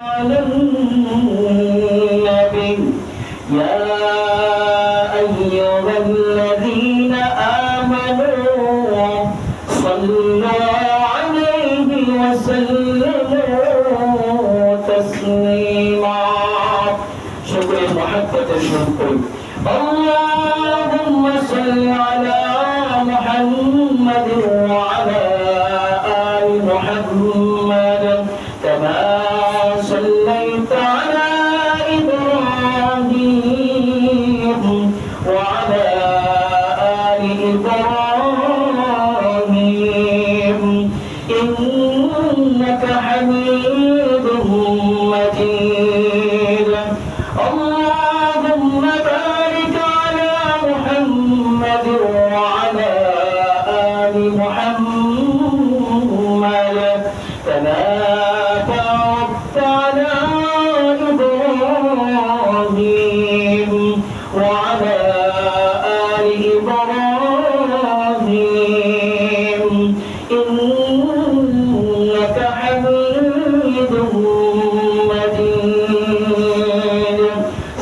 على النبي يا أيها الذين آمنوا صلوا عليه وسلموا تسليما شكر محبة الشكر اللهم صل على محمد وعلى آل محمد كما صليت على إبراهيم وعلى آل إبراهيم إنك حميد مجيد اللهم بارك على محمد وعلى آل محمد كما باركت على إبراهيم وعلى آل إبراهيم إنك حميد مجيد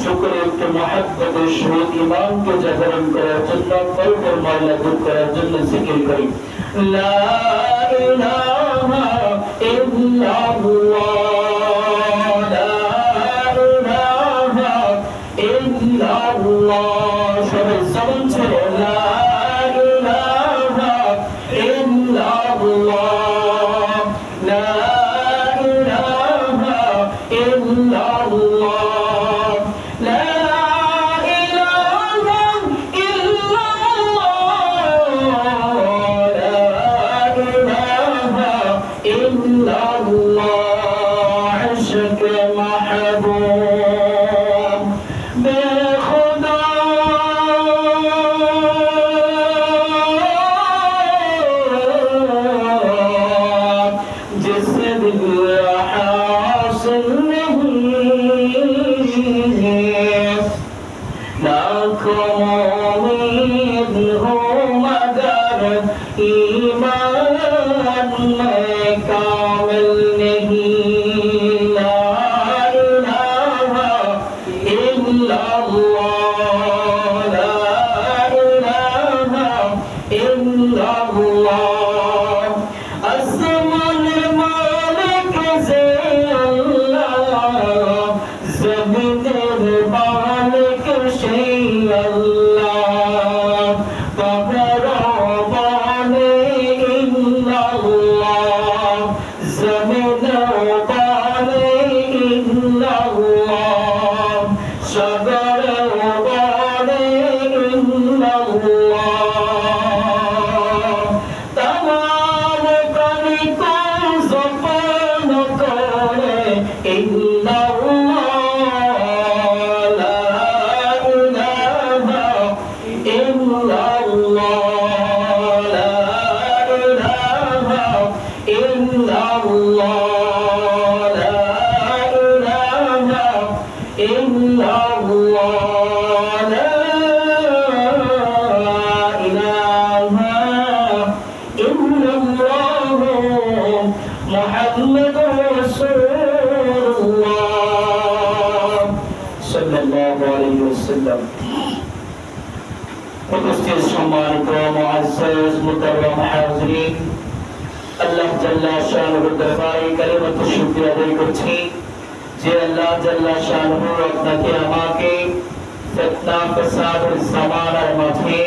شكر محبة الشهود إمام के जागरण करार जन्ना कल्प और माला दूर करार जन्ना जिक्र करी ला इलाहा इल्लल्लाह ला इलाहा इल्लल्लाह সবাই জবান ছেড়ে লা ইলাহা ইল্লাল্লাহ লা ইলাহা ইল্লাল্লাহ লা সম্মানিত মুআজ্জাজ মুতাররম হাজিরিন আল্লাহ জাল্লা শানুর দরবারে কালিমাত শুকরিয়া আদায় করছি যে আল্লাহ জাল্লা শানুহু আপনাকে আমাকে ফিতনা ফাসাদের জামানার মাঝে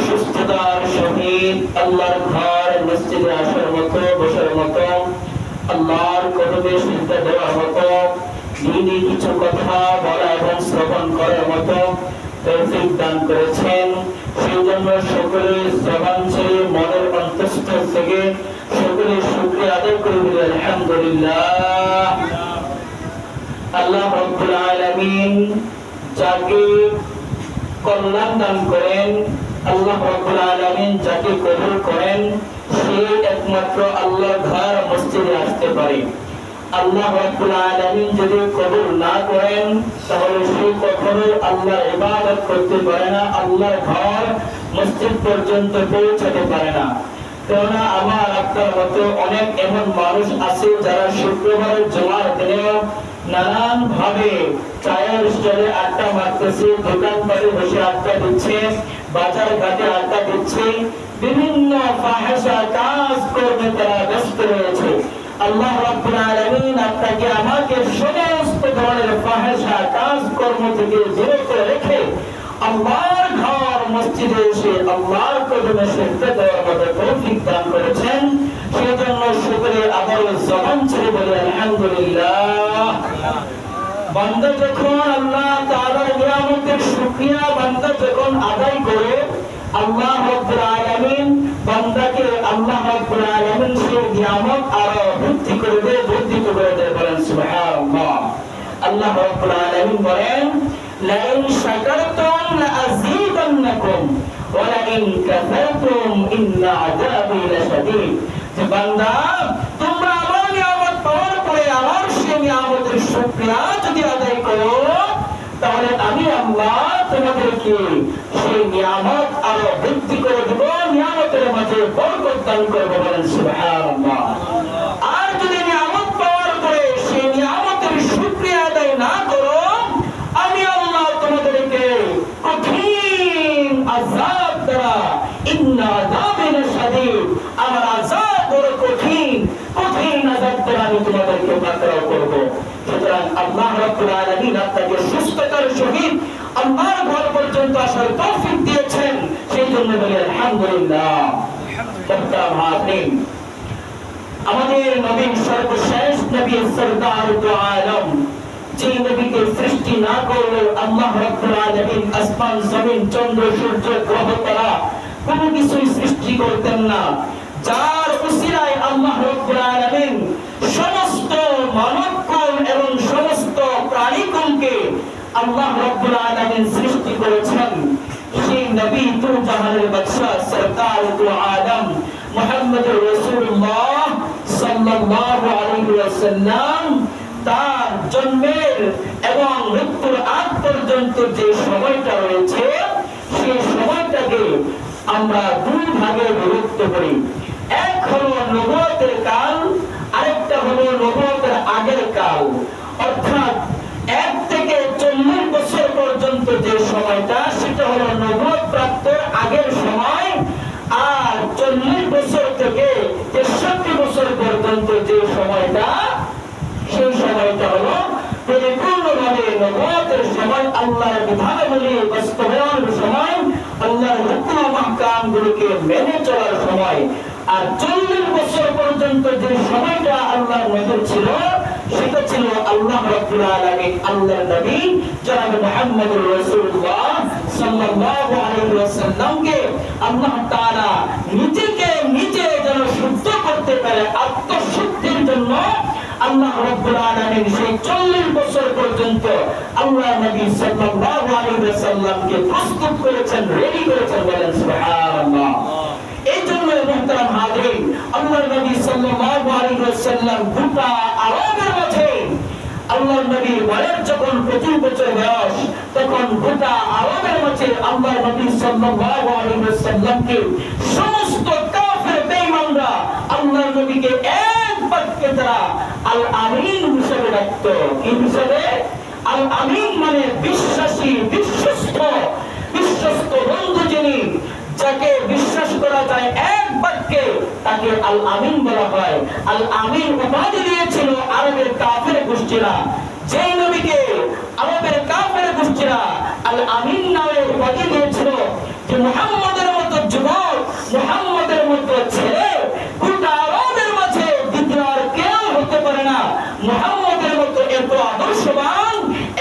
সুস্থতার সহিত আল্লাহর ঘর মসজিদে আসার মতো বসার মতো আল্লাহর কদমে সিজদা দেওয়ার মতো দ্বীনি কিছু কথা বলা এবং শ্রবণ করার মতো তৌফিক দান করেছেন সেই জন্য সকলের জবান ছেড়ে মনের অন্তঃস্থল থেকে সকলের শুকরিয়া আদায় করে বলি আলহামদুলিল্লাহ আল্লাহ রাব্বুল আলামিন যাকে কল্যাণ দান করেন আল্লাহ রাব্বুল আলামিন যাকে কবুল করেন সে একমাত্র আল্লাহর ঘর মসজিদে আসতে পারে আল্লাহ রাব্বুল আলামিন যদি কবুল না করেন তাহলে সে কখনো আল্লাহর ইবাদত করতে পারে না আল্লাহর ঘর মসজিদ পর্যন্ত পৌঁছাতে পারে না কেননা আমার আপনার মতো অনেক এমন মানুষ আছে যারা শুক্রবারের জুমার দিনেও নানান ভাবে চায়ের স্টলে আড্ডা মারতেছে, দোকানপাটে বসে আড্ডা দিচ্ছে, বাজার ঘাটে আড্ডা দিচ্ছে, বিভিন্ন ফাহিশা কাজ করতে তারা ব্যস্ত রয়েছে। আল্লাহ রাব্বুল আলামিন আপনাকে আমাকে সমস্ত ধরনের ফাহিশা কাজ কর্ম থেকে বিরত রেখে আল্লাহর ঘর মসজিদে এসে আল্লাহর কদমে সিজদা দেওয়ার মতো তৌফিক দান করেছেন। সেজন্য শুকরিয়া আবার জবান ছেড়ে বলে আলহামদুলিল্লাহ। বান্দা যখন আল্লাহ তাআলার নিয়ামতের শুকরিয়া বান্দা যখন আদায় করে, আল্লাহ রাব্বুল আলামিন বান্দাকে আল্লাহ রাব্বুল আলামিন সেই নিয়ামত আরো বৃদ্ধি করে দেয়, বর্ধিত করে দেয়। বলেন সুবহানাল্লাহ। আল্লাহ রাব্বুল আলামিন বলেন লাইন শাকারতুম লাযীদান্নাকুম ওয়া লাইন কাফারতুম ইন্না আযাবি লাশাদীদ। যে বান্দা তোমরা আমার নিয়ামত পাওয়ার পরে আমার সেই নিয়ামতের শুকরিয়া যদি আদায় করো, তাহলে আমি আল্লাহ তোমাদেরকে সেই নিয়ামত আরো বৃদ্ধি করে দেব, নিয়ামতের মাঝে বরকত দান করব। বলেন সুবহানাল্লাহ। আর যদি নিয়ামত পাওয়ার পরে সেই নিয়ামতের শুকরিয়া আদায় না করো, আমি আল্লাহ তোমাদেরকে কঠিন আযাব দ্বারা, ইন্না আযাবি লাশাদীদ, আমার আযাব বড় কঠিন, কঠিন আযাব দ্বারা আমি তোমাদেরকে পাকড়াও করব। সুতরাং আল্লাহ রাব্বুল আলামিন আপনাকে সুস্থতার সহিত আল্লাহর ঘর পর্যন্ত আসার তৌফিক দিয়েছেন, সেই জন্য বলি আলহামদুলিল্লাহ। আমাদের নবী সর্বশেষ নবী সরদার দু আলম, যে নবীকে সৃষ্টি না করলে আল্লাহ রাব্বুল আলামিন আসমান জমিন চন্দ্র সূর্য গ্রহ তারা কোনো কিছুই সৃষ্টি করতেন না, যার উসিলায় আল্লাহ রাব্বুল আলামিন সমস্ত মানবকুল এবং সমস্ত প্রাণীকুলকে আল্লাহ রাব্বুল আলামিন সৃষ্টি করেছেন। সেই নবী দু জাহানের বাদশাহ সরদার দু আলম মুহাম্মদুর রাসূলুল্লাহ সাল্লাল্লাহু আলাইহি ওয়াসাল্লাম তার জন্মের এবং মৃত্যুর আগ পর্যন্ত যে সময়টা রয়েছে, সেই সময়টাকে আমরা দুই ভাগে বিভক্ত করি। এক হলো নবুয়তের কাল, আরেকটা হলো নবুয়তের আগের কাল। অর্থাৎ 1 থেকে 40 বছর পর্যন্ত যে সময়টা, সেটা হলো নবুয়ত প্রাপ্তির আগের সময়। আর 40 বছর থেকে 63 বছর পর্যন্ত যে সময়টা, সেই সময়টা হলো পরিপূর্ণভাবে নবুয়তের সময়, আল্লাহর বিধানাবলী বাস্তবায়নের সময়, আল্লাহর হুকুম ও আহকামগুলোকে মেনে চলার সময়। আর 40 বছর পর্যন্ত যে সময়টা আল্লাহর নবীর ছিল, সেটা ছিল আল্লাহ রাব্বুল আলামিন আল্লাহর নবী জনাব মুহাম্মদুর রাসূলুল্লাহ সাল্লাল্লাহু আলাইহি ওয়াসাল্লামকে আল্লাহ তাআলা নিজেকে নিজে যেন শুদ্ধ করতে পারে, আত্মশুদ্ধির জন্য আল্লাহ রাব্বুল আলামিন সেই 40 বছর পর্যন্ত আল্লাহর নবী সাল্লাল্লাহু আলাইহি ওয়াসাল্লামকে প্রস্তুত করেছেন, রেডি করেছেন। বলেন সুবহানাল্লাহ। এইজন্য মুহতারাম হাজিরিন, আল্লাহর নবী সাল্লাল্লাহু আলাইহি ওয়াসাল্লাম গোটা আরবের মাঝে, আল্লাহর নবীর বয়স যখন 25 বছর বয়স, তখন গোটা আরবের মাঝে আল্লাহর নবী সাল্লাল্লাহু আলাইহি ওয়াসাল্লামকে সমস্ত কাফের বেঈমানরা আল্লাহর নবীকে এক বাক্যে তারা আল আমিন হিসেবে ডাকত। কি হিসেবে? আল আমিন মানে বিশ্বাসী, বিশ্বস্ত, বিশ্বস্ত বন্ধু যিনি, যাকে বিশ্বাস করা যায় এক বাক্যে, তাকে আল আমিন বলা হয়। আল আমিন উপাধি দিয়েছিল আরবের কাফের গোষ্ঠীরা। যেই নবীকে আরবের কাফের গোষ্ঠীরা আল আমিন নামে উপাধি দিয়েছিল, যে মুহাম্মদের মতো যুবক, মুহাম্মদের মতো ছেলে গোটা আরবের মাঝে দ্বিতীয় আর কেউ হতে পারে না। মুহাম্মদের মতো এত আদর্শবান,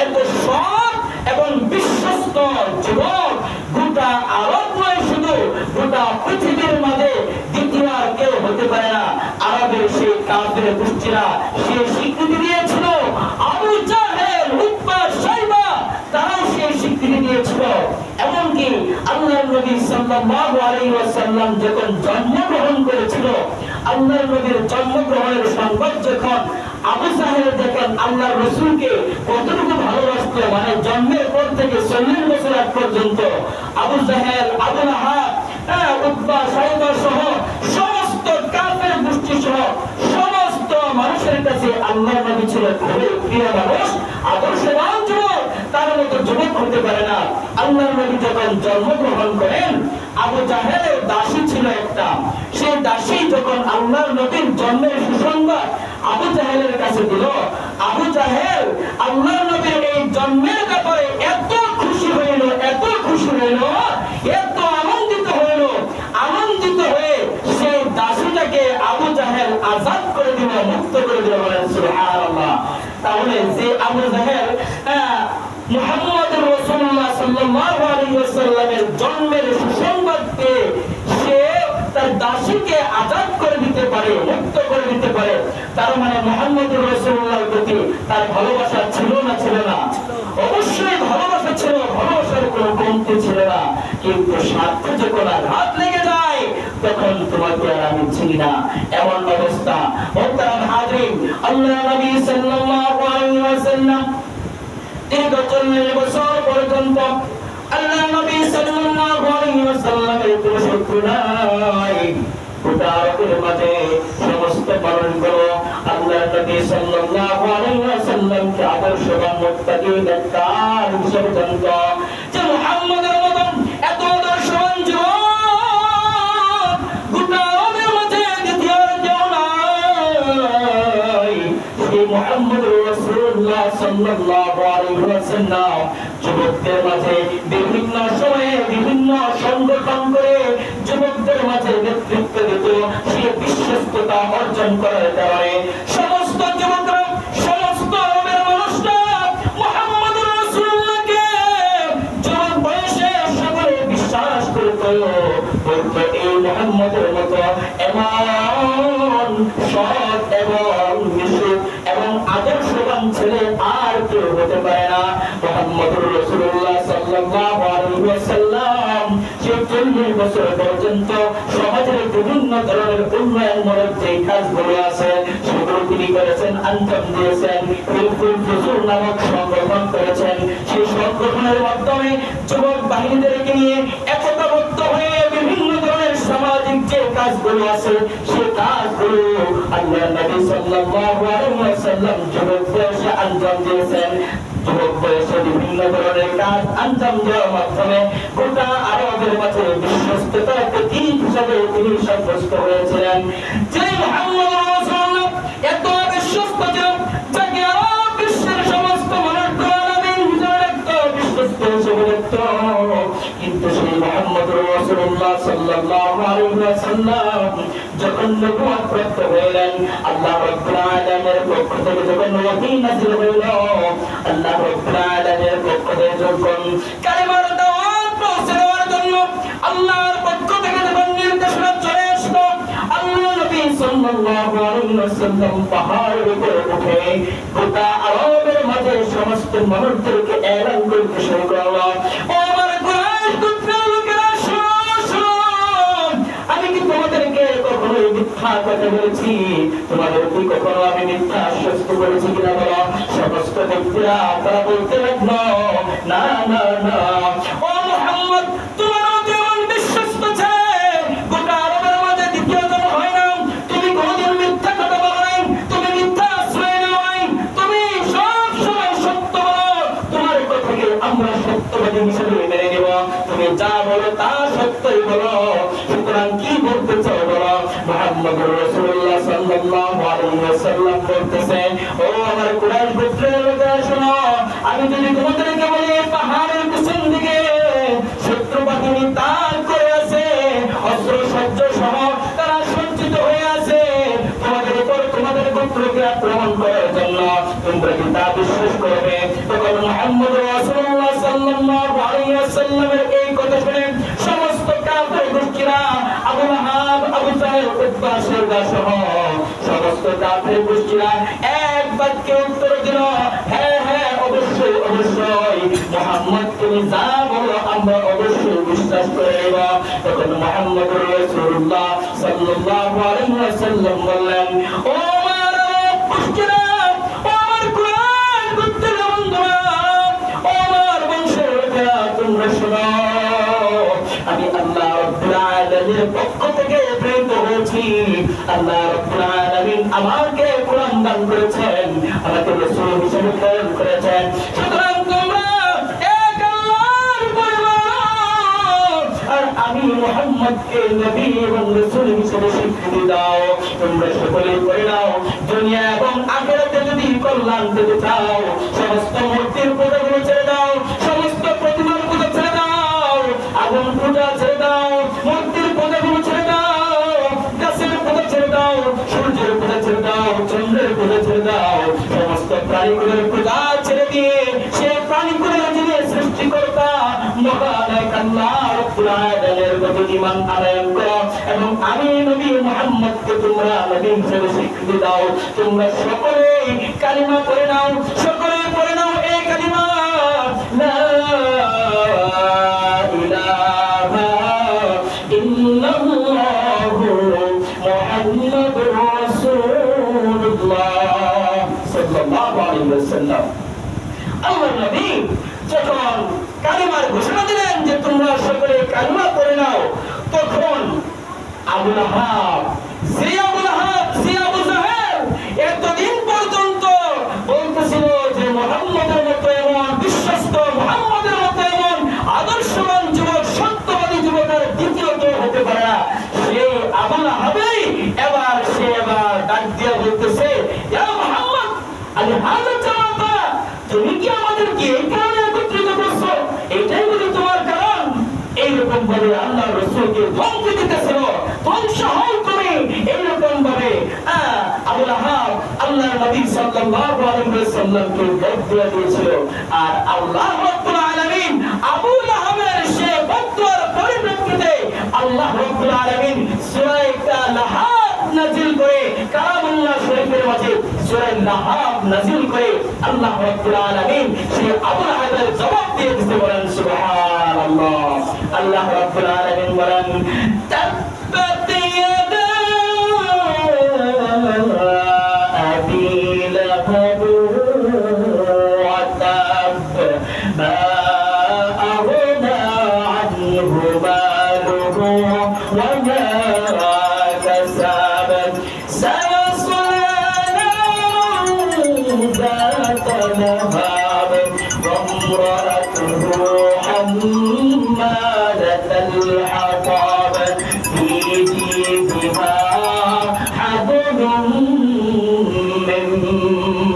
এত সৎ এবং বিশ্বস্ত যুবক গোটা আরব নয়, শুধু গোটা পৃথিবীর মাঝে দ্বিতীয় আর কেউ হতে পারে না। আরবের সেই কাফের গোষ্ঠীরা সে স্বীকৃতি দিয়েছিল। আবু জাহেল, উতবা, শাইবা তারাও সেই স্বীকৃতি দিয়েছিল। এমনকি আল্লাহর নবী সাল্লাল্লাহু আলাইহি ওয়াসাল্লাম যখন জন্মগ্রহণ করেছিল, আল্লাহর নবীর জন্মগ্রহণের সংবাদ যখন আবু জাহেল দেখেন আল্লাহর রাসূলকে কতটুকু ভালোবাসতো, মানে জন্মের পর থেকে 40 বছর আগ পর্যন্ত আবু জাহেল, আবু লাহাব, উতবা, শাইবা সহ আল্লাহর নবী ছিল খুবই প্রিয় মানুষ, আদর্শবান যুবক, তার মতো যুবক হতে পারে না। আল্লাহর নবী যখন জন্মগ্রহণ করেন, আবু জাহেলের দাসী ছিল একটা। সেই দাসী যখন আল্লাহর নবীর জন্মের সুসংবাদ আবু জাহেলের কাছে দিল, আবু জাহেল আল্লাহর নবীর এই জন্মের ব্যাপারে এত খুশি হইল, এত খুশি হইল, এত আনন্দিত হইল, আনন্দিত হয়ে সেই দাসীটাকে আবু জাহেল আজাদ করে দিল, মুক্ত করে দিল। বলেন সুবহানাল্লাহ। তাহলে যে আবু জাহেল মুহাম্মদুর রাসূলুল্লাহ সাল্লাল্লাহু আলাইহি ওয়াসাল্লামের জন্মের সুসংবাদ পেয়ে সে তার দাসীকে আজাদ করে দিতে পারে, মুক্ত করে দিতে পারে, তার মানে মুহাম্মদুর রাসূলুল্লাহর প্রতি তার ভালোবাসা ছিল না? ছিল না? অবশ্যই ভালোবাসা ছিল, ভালোবাসার কোনো কমতি ছিল না। কিন্তু স্বার্থে যখন আঘাত লেগে যায় তখন তোমাকে আর আমি চিনি না, এমন অবস্থা। মুহতারাম হাজরিন, আল্লাহর নবী সাল্লাল্লাহু আলাইহি ওয়াসাল্লাম দীর্ঘ 40 বছর পর্যন্ত আল্লাহর নবী সাল্লাল্লাহু আলাইহি ওয়াসাল্লামের কোনো শত্রু নাই। গোটা আরবের মাঝে সমস্ত মানুষগুলো আল্লাহর নবী সাল্লাল্লাহু আলাইহি ওয়াসাল্লামকে আদর্শবান মুত্তাকি নেককার হিসেবে জানত যে মুহাম্মদের মতন এত আদর্শবান যুবক গোটা আরবের মাঝে দ্বিতীয় কেউ নাই। সেই মুহাম্মদুর রাসূলুল্লাহ সাল্লাল্লাহু আলাইহি ওয়াসাল্লাম যুবকদের মাঝে বিভিন্ন সময়ে বিভিন্ন সংগঠন করে যুবকদের মাঝে নেতৃত্ব দিত। সে বিশ্বস্ততা অর্জন করার কারণে সমস্ত যুবকরা, সমস্ত আরবের মানুষরা মুহাম্মদুর রাসূলুল্লাহকে যুবক বয়সে সকলে বিশ্বাস করত। এই মুহাম্মদের মতো এমন সৎ এবং মিশুক এবং আদর্শবান ছেলে আর কেউ হতে পারে না। মুহাম্মদুর রাসূলুল্লাহ সাল্লাল্লাহু আলাইহি ওয়াসাল্লাম 40 বছর পর্যন্ত সমাজের বিভিন্ন ধরনের উন্নয়নমূলক যে কাজগুলো আছে সেগুলো তিনি করেছেন, আঞ্জাম দিয়েছেন। হিলফুল ফুসুল নামক সংগঠন করেছেন। সেই সংগঠনের মাধ্যমে যুবক বাহিনীদেরকে নিয়ে একতাবদ্ধ হয়ে বিভিন্ন ধরনের সামাজিক যে কাজগুলো আছে সেই কাজগুলো আল্লাহর নবী সাল্লাল্লাহু আলাইহি ওয়াসাল্লাম যুবক বয়সে আঞ্জাম দিয়েছেন। যুবক বয়সে বিভিন্ন ধরনের কাজ আঞ্জাম দেওয়ার মাধ্যমে গোটা আরবের মাঝে বিশ্বস্ততার প্রতীক হিসেবে তিনি সাব্যস্ত হয়েছিলেন। যে মুহাম্মদ রাসূলুল্লাহ এত বিশ্বস্ত ছিলেন, যাকে আরব বিশ্বের সমস্ত মানুষগুলো নবী হিসেবে দেখত, বিশ্বস্ত হিসেবে দেখত। কিন্তু সেই মুহাম্মদ রাসূলুল্লাহ সাল্লাল্লাহু আলাইহি ওয়াসাল্লাম যখন নবুয়ত প্রাপ্ত হলেন, আল্লাহ রাব্বুল আলামিনের পক্ষ থেকে যখন ওহী নাযিল হইল, আল্লাহ রাব্বুল আলামিনের পক্ষ থেকে যখন কালিমার দাওয়াত পৌঁছে দেওয়ার জন্য আল্লাহর পক্ষ থেকে যখন নির্দেশনা চলে আসলো, আল্লাহ নবী সাল্লাল্লাহু আলাইহি ওয়াসাল্লাম পাহাড়ের উপরে উঠে গোটা আরবের মাঝে সমস্ত মানুষদেরকে এলান করতে শুরু করলো, ও আমার কুরাইশ গোত্রের লোকেরা, আমি কি তোমাদেরকে কখনো মিথ্যা কথা বলেছি? তোমাদের কি কখনো আমি মিথ্যা আশ্বস্ত করেছি কিনা বলো? সমস্ত ব্যক্তিরা তারা বলতে লাগলো, না না না, ও মুহাম্মদ, তোমার মতো এমন বিশ্বস্ত ছেলে গোটা আরবের মাঝে দ্বিতীয় জন হয় না। তুমি কোনোদিন মিথ্যা কথা বলো নাই, তুমি মিথ্যা আশ্রয় নাও নাই, তুমি সব সময় সত্য বলো। তোমার কথাকে আমরা সত্যবাদী হিসেবে মেনে নেব। তুমি যা বলো তা সত্যই বলো। সুতরাং কি বলতে চাও বলো? মুহাম্মদুর রাসূলুল্লাহ সাল্লাল্লাহু আলাইহি ওয়াসাল্লাম বলতেছেন, ও আমার কুরাইশ গোত্রের লোকেরা শোনো, আমি যদি তোমাদেরকে বলি পাহাড়ের পিছন দিকে শত্রু বাহিনী তাল করে আছে, অস্ত্র সজ্জ সহ তারা সজ্জিত হয়ে আছে তোমাদের উপর, তোমাদের গোত্রকে আক্রমণ করার জন্য, তোমরা কি তা বিশ্বাস করবে? তখন মুহাম্মদুর রাসূলুল্লাহ সাল্লাল্লাহু আলাইহি ওয়াসাল্লামের এই কথা শুনে সমস্ত কাফের গোষ্ঠীরা, আবু লাহাব, আবু জাহেল, উতবা, শাইবা সহ সমস্ত কাফের গোষ্ঠীরা এক বাক্যে উত্তর দিল, হ্যাঁ হ্যাঁ, অবশ্যই অবশ্যই, মুহাম্মদ তুমি যা বলো আমরা অবশ্যই বিশ্বাস করে নেব। তখন মুহাম্মদুর রাসূলুল্লাহ সাল্লাল্লাহু আলাইহি ওয়াসাল্লাম বললেন, ও আমার গোষ্ঠীরা, ও আমার কুরাইশ গোত্রের বন্ধুরা, ও আমার বংশের লোকেরা, তোমরা শোনো, আমি আল্লাহ রাব্বুল আলামিনের পক্ষ থেকে প্রেরিত হয়েছি। আল্লাহ রাব্বুল আলামিন আমাকে কোরআন দান করেছেন, আমাকে রাসূল হিসেবে প্রেরণ করেছেন। সুতরাং তোমরা এক আল্লাহর পরিবার, আর আমি মুহাম্মদকে নবী এবং রাসূল হিসেবে স্বীকৃতি দাও। তোমরা সকলে করে নাও, দুনিয়া এবং আখিরাতে যদি কল্যাণ পেতে চাও, সমস্ত মূর্তির পূজাগুলো ছেড়ে দাও, সমস্ত প্রতিমার পূজা ছেড়ে দাও, আগুন পূজা ছেড়ে দাও, মূর্তির পূজাগুলো ছেড়ে দাও, গাছের পূজা ছেড়ে দাও, সূর্যের পূজা ছেড়ে দাও, চন্দ্রের পূজা ছেড়ে দাও, সমস্ত প্রাণীগুলোর পূজা ছেড়ে দিয়ে সেই প্রাণীগুলোর যিনি সৃষ্টিকর্তা মহান এক আল্লাহ রাব্বুল আলামিনের প্রতি ঈমান আনয়ন করো এবং আমি নবী মুহাম্মদকে তোমরা নবী হিসেবে স্বীকৃতি দাও। তোমরা সকলে কালিমা পড়ে নাও, সকলে পড়ে নাও এই কালিমা, লা ইলাহা ইল্লাল্লাহু মুহাম্মাদুর রাসূলুল্লাহ সাল্লাল্লাহু আলাইহি ওয়াসাল্লাম। আল্লাহর নবী যখন কালিমার ঘোষণা দিলেন যে তোমরা সকলে কালিমা পড়ে নাও, তখন আবু লাহাব, সে আবু জাহেল এতদিন পর্যন্ত বলতেছিল যে মুহাম্মদের মতো এমন বিশ্বস্ত, মুহাম্মদের মতো এমন আদর্শবান যুবক, সত্যবাদী যুবক আর দ্বিতীয় কেউ হতে পারে না। সেই আবু লাহাবই এবার ডাক দিয়ে বলতেছে, ইয়া মুহাম্মদ, আলী হাযা জামাতা, তুমি কি আমাদেরকে এই কারণে একত্রিত করছো? এটাই বুঝি তোমার কারণ? এইরকম ভাবে আল্লাহ রাসূলকে ধমকি দিতেছিল, ধ্বংস হও তুমি, এইরকম ভাবে আবু লাহাব আল্লাহর নবী সাল্লাল্লাহু আলাইহি ওয়াসাল্লামকে বদ দিয়ে দিয়েছিল। আর আল্লাহ রাব্বুল আলামিন আবু লাহাবের সে বদদুয়ার পরিপ্রেক্ষিতে আল্লাহ রাব্বুল আলামিন সূরা লাহাব নাযিল করে, কালামুল্লাহ শরীফের মাঝে সূরা লাহাব নাযিল করে আল্লাহ রাব্বুল আলামিন সে আবু লাহাবের জবাব দিয়ে দিতে বলেন সুবহানাল্লাহ। আল্লাহ রাব্বুল আলামিন বলেন, তাব্বাত ইয়াদা আবি লাহাব ওয়া তাব, মা আগনা আনহু মালুহু ওয়া মা কাসাব, সায়াসলা নারান যাতা লাহাব ওয়া ইমরাতুহু حمالة الحطب في جيدها حبل من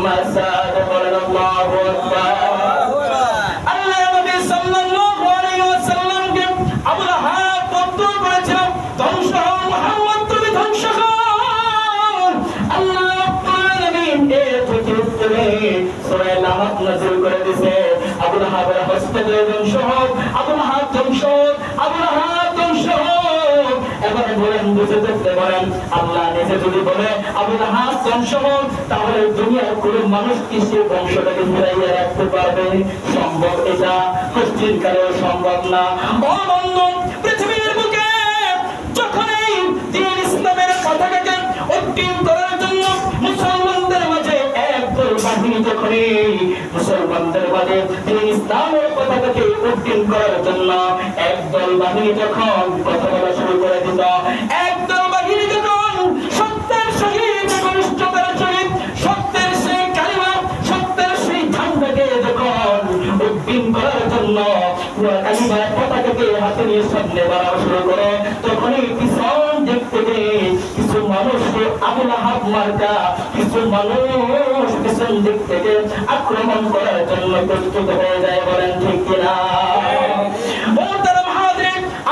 مسد. الله أكبر. আল্লাহ নবী সাল্লাল্লাহু আলাইহি ওয়াসাল্লামকে আবু লাহাব বদদুয়া করেছিল, ধ্বংস হও মুহাম্মদ, তুমি ধ্বংস হও। আল্লাহ রাব্বুল আলামিন এর থেকে উত্তরে সূরা লাহাব নাযিল করে দিয়েছে, আবু লাহাবের হস্তে ধ্বংস হোক, আবু লাহাব ধ্বংস হোক, আবু লাহাব ধ্বংস হোক। এবারে বলেন, বুঝে দেখতে বলেন, আল্লাহ নিজে যদি বলে আবু লাহাব ধ্বংস হোক, তাহলে দুনিয়ার কোন মানুষ কি সে বংশটাকে ফিরাইয়া রাখতে পারবে? সম্ভব? এটা কষ্টির কালেও সম্ভব না। ও বন্ধু, পৃথিবীর বুকে যখন এই দ্বীন ইসলামের পতাকাকে উত্তীর্ণ করার জন্য মুসলমানদের মাঝে একদল বাহিনী, যখন মুসলমানদের মাঝে দ্বীন ইসলামের পতাকাকে উত্তীর্ণ করার জন্য একদল বাহিনী যখন কথা বলা শুরু করে দিত, একদল বাহিনী যখন সত্যের সহিত ঘনিষ্ঠতার সহিত সত্যের সেই কালিমা, সত্যের সেই ঝান্ডাকে যখন উত্তীর্ণ করার জন্য কালিমার পতাকাকে হাতে নিয়ে সামনে বাড়ানো শুরু করে, তখনই পিছন দিক থেকে কিছু মানুষ আবু লাহাব মার্কা কিছু মানুষ পিছন দিক থেকে আক্রমণ করার জন্য প্রস্তুত হয়ে যায়। বলেন ঠিক কিনা?